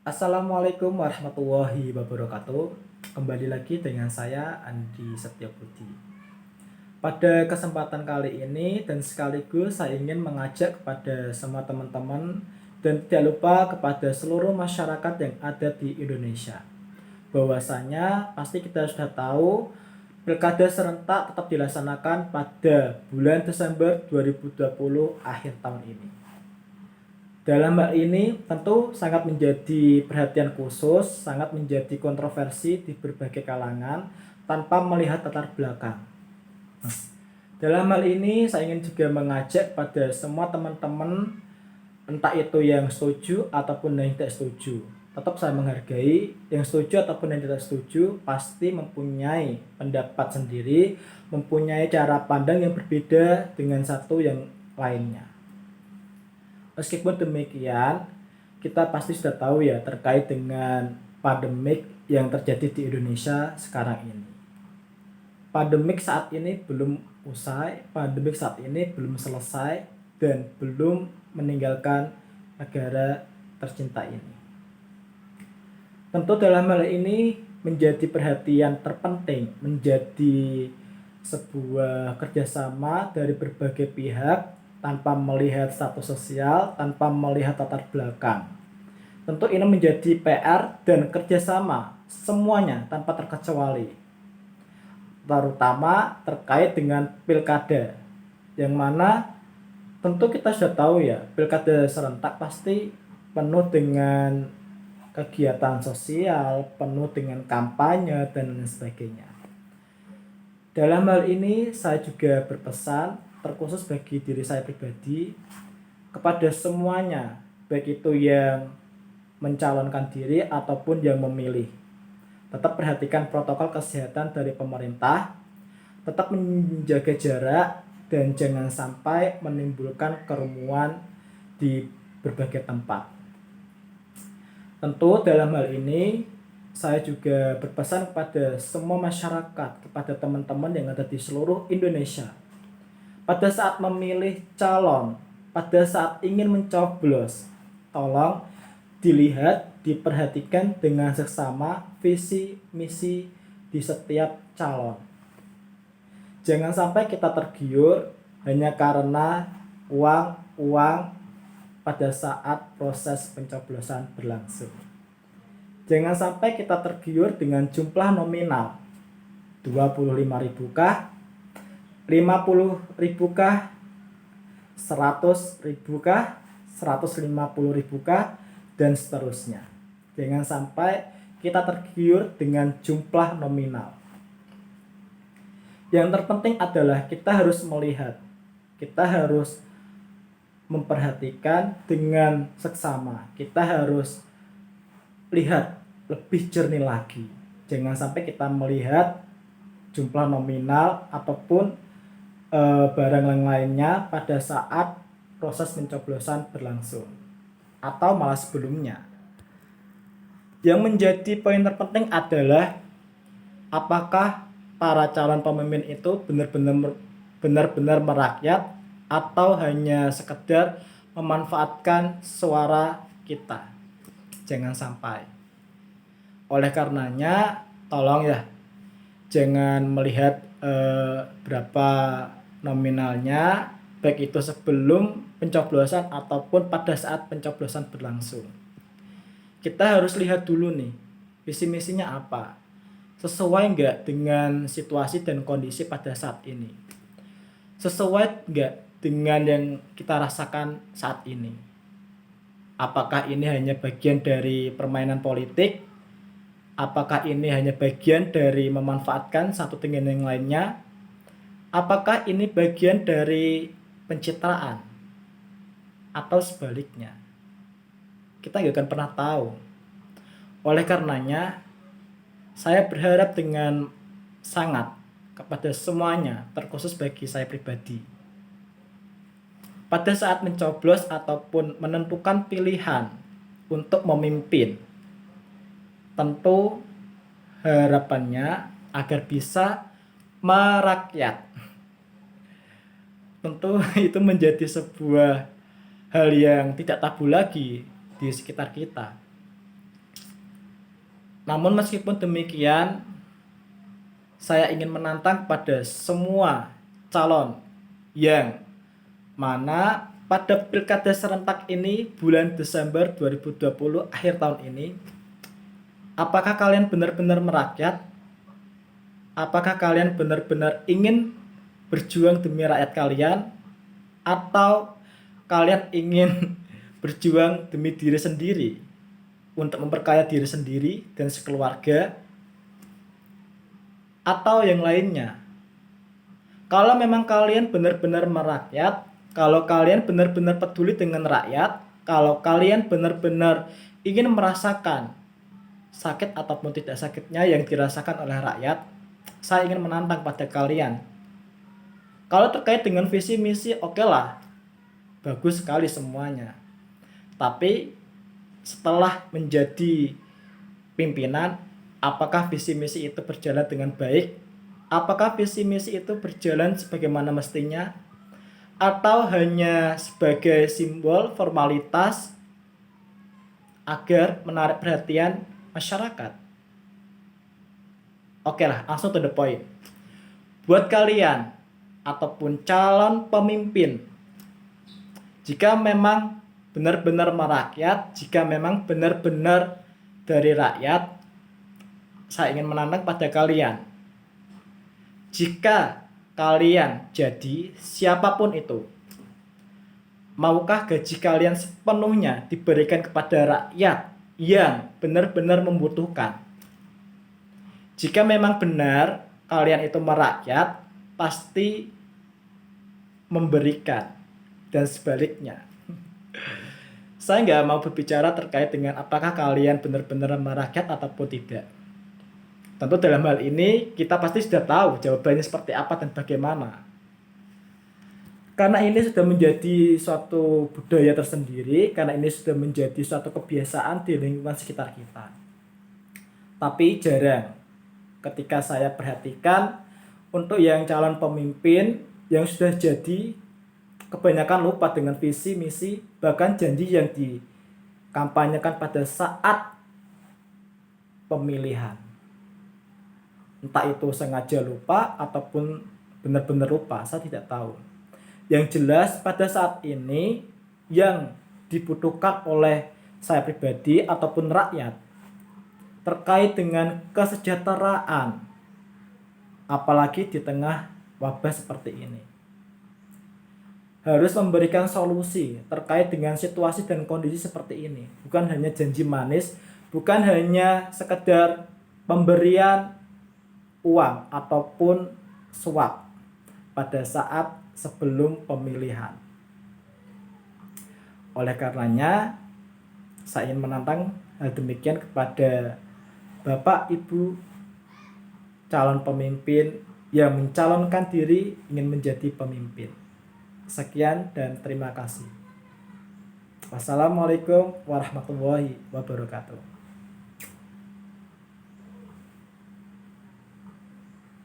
Assalamualaikum warahmatullahi wabarakatuh. Kembali lagi dengan saya Andi Setiabudi. Pada kesempatan kali ini dan sekaligus saya ingin mengajak kepada semua teman-teman dan tidak lupa kepada seluruh masyarakat yang ada di Indonesia. Bahwasanya pasti kita sudah tahu Pilkada serentak tetap dilaksanakan pada bulan Desember 2020 akhir tahun ini. Dalam hal ini tentu sangat menjadi perhatian khusus, sangat menjadi kontroversi di berbagai kalangan tanpa melihat latar belakang. Dalam hal ini saya ingin juga mengajak pada semua teman-teman, entah itu yang setuju ataupun yang tidak setuju. Tetap saya menghargai yang setuju ataupun yang tidak setuju pasti mempunyai pendapat sendiri, mempunyai cara pandang yang berbeda dengan satu yang lainnya. Meskipun demikian, kita pasti sudah tahu ya terkait dengan pandemik yang terjadi di Indonesia sekarang ini. Pandemik saat ini belum usai, pandemik saat ini belum selesai dan belum meninggalkan negara tercinta ini. Tentu dalam hal ini menjadi perhatian terpenting, menjadi sebuah kerjasama dari berbagai pihak tanpa melihat status sosial, tanpa melihat latar belakang. Tentu ini menjadi PR dan kerjasama semuanya tanpa terkecuali, terutama terkait dengan pilkada, yang mana tentu kita sudah tahu ya pilkada serentak pasti penuh dengan kegiatan sosial, penuh dengan kampanye dan lain sebagainya. Dalam hal ini saya juga berpesan terkhusus bagi diri saya pribadi kepada semuanya, baik itu yang mencalonkan diri ataupun yang memilih. Tetap perhatikan protokol kesehatan dari pemerintah, tetap menjaga jarak dan jangan sampai menimbulkan kerumunan di berbagai tempat. Tentu dalam hal ini saya juga berpesan kepada semua masyarakat, kepada teman-teman yang ada di seluruh Indonesia. Pada saat memilih calon, pada saat ingin mencoblos, tolong dilihat, diperhatikan dengan seksama visi misi di setiap calon. Jangan sampai kita tergiur hanya karena uang pada saat proses pencoblosan berlangsung. Jangan sampai kita tergiur dengan jumlah nominal 25.000 kah, 50.000 kah, 100.000 kah, 150.000 kah, dan seterusnya. Jangan sampai kita tergiur dengan jumlah nominal. Yang terpenting adalah kita harus melihat, kita harus memperhatikan dengan seksama. Kita harus lihat lebih jernih lagi. Jangan sampai kita melihat jumlah nominal ataupun barang yang lainnya pada saat proses pencoblosan berlangsung atau malah sebelumnya. Yang menjadi poin terpenting adalah apakah para calon pemimpin itu benar-benar merakyat atau hanya sekedar memanfaatkan suara kita. Jangan sampai. Oleh karenanya, tolong ya, jangan melihat berapa nominalnya, baik itu sebelum pencoblosan ataupun pada saat pencoblosan berlangsung. Kita harus lihat dulu nih, visi misinya apa, sesuai nggak dengan situasi dan kondisi pada saat ini, sesuai nggak dengan yang kita rasakan saat ini. Apakah ini hanya bagian dari permainan politik? Apakah ini hanya bagian dari memanfaatkan satu dengan yang lainnya? Apakah ini bagian dari pencitraan? Atau sebaliknya? Kita nggak akan pernah tahu. Oleh karenanya, saya berharap dengan sangat kepada semuanya, terkhusus bagi saya pribadi. Pada saat mencoblos ataupun menentukan pilihan untuk memimpin, tentu harapannya agar bisa merakyat. Tentu itu menjadi sebuah hal yang tidak tabu lagi di sekitar kita. Namun meskipun demikian, saya ingin menantang pada semua calon yang mana pada pilkada serentak ini bulan Desember 2020 akhir tahun ini, apakah kalian benar-benar merakyat? Apakah kalian benar-benar ingin berjuang demi rakyat kalian? Atau kalian ingin berjuang demi diri sendiri untuk memperkaya diri sendiri dan sekeluarga, atau yang lainnya? Kalau memang kalian benar-benar merakyat, kalau kalian benar-benar peduli dengan rakyat, kalau kalian benar-benar ingin merasakan sakit ataupun tidak sakitnya yang dirasakan oleh rakyat, saya ingin menantang pada kalian. Kalau terkait dengan visi misi, oke lah, bagus sekali semuanya. Tapi setelah menjadi pimpinan, apakah visi misi itu berjalan dengan baik? Apakah visi misi itu berjalan sebagaimana mestinya? Atau hanya sebagai simbol formalitas agar menarik perhatian masyarakat? Oke lah, langsung to the point. Buat kalian ataupun calon pemimpin, jika memang benar-benar merakyat, jika memang benar-benar dari rakyat, saya ingin menantang pada kalian. Jika kalian jadi siapapun itu, maukah gaji kalian sepenuhnya diberikan kepada rakyat yang benar-benar membutuhkan? Jika memang benar kalian itu merakyat, pasti memberikan, dan sebaliknya. Saya nggak mau berbicara terkait dengan apakah kalian benar-benar merakyat ataupun tidak. Tentu dalam hal ini kita pasti sudah tahu jawabannya seperti apa dan bagaimana. Karena ini sudah menjadi suatu budaya tersendiri, karena ini sudah menjadi suatu kebiasaan di lingkungan sekitar kita. Tapi jarang ketika saya perhatikan untuk yang calon pemimpin yang sudah jadi, kebanyakan lupa dengan visi, misi, bahkan janji yang dikampanyekan pada saat pemilihan. Entah itu sengaja lupa ataupun benar-benar lupa, saya tidak tahu. Yang jelas pada saat ini yang dibutuhkan oleh saya pribadi ataupun rakyat terkait dengan kesejahteraan, apalagi di tengah wabah seperti ini, harus memberikan solusi terkait dengan situasi dan kondisi seperti ini. Bukan hanya janji manis, bukan hanya sekedar pemberian uang ataupun suap pada saat sebelum pemilihan. Oleh karenanya, saya ingin menantang hal demikian kepada Bapak Ibu calon pemimpin yang mencalonkan diri ingin menjadi pemimpin. Sekian dan terima kasih. Wassalamualaikum warahmatullahi wabarakatuh.